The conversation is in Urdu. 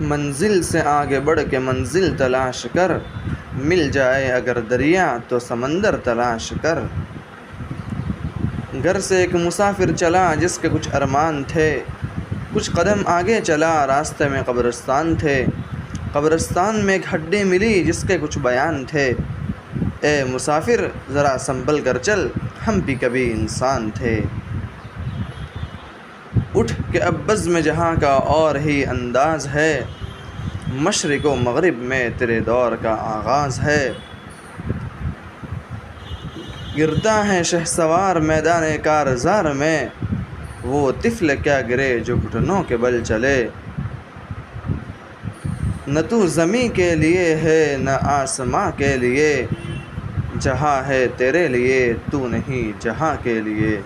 منزل سے آگے بڑھ کے منزل تلاش کر، مل جائے اگر دریا تو سمندر تلاش کر۔ گھر سے ایک مسافر چلا جس کے کچھ ارمان تھے، کچھ قدم آگے چلا راستے میں قبرستان تھے، قبرستان میں ایک ہڈی ملی جس کے کچھ بیان تھے۔ اے مسافر ذرا سنبھل کر چل، ہم بھی کبھی انسان تھے۔ اٹھ کہ اب بزم جہاں کا اور ہی انداز ہے، مشرق و مغرب میں تیرے دور کا آغاز ہے۔ گرتا ہے شہسوار میدان کارزار میں، وہ طفل کیا گرے جو گھٹنوں کے بل چلے۔ نہ تو زمیں کے لیے ہے نہ آسماں کے لیے، جہاں ہے تیرے لیے تو نہیں جہاں کے لیے۔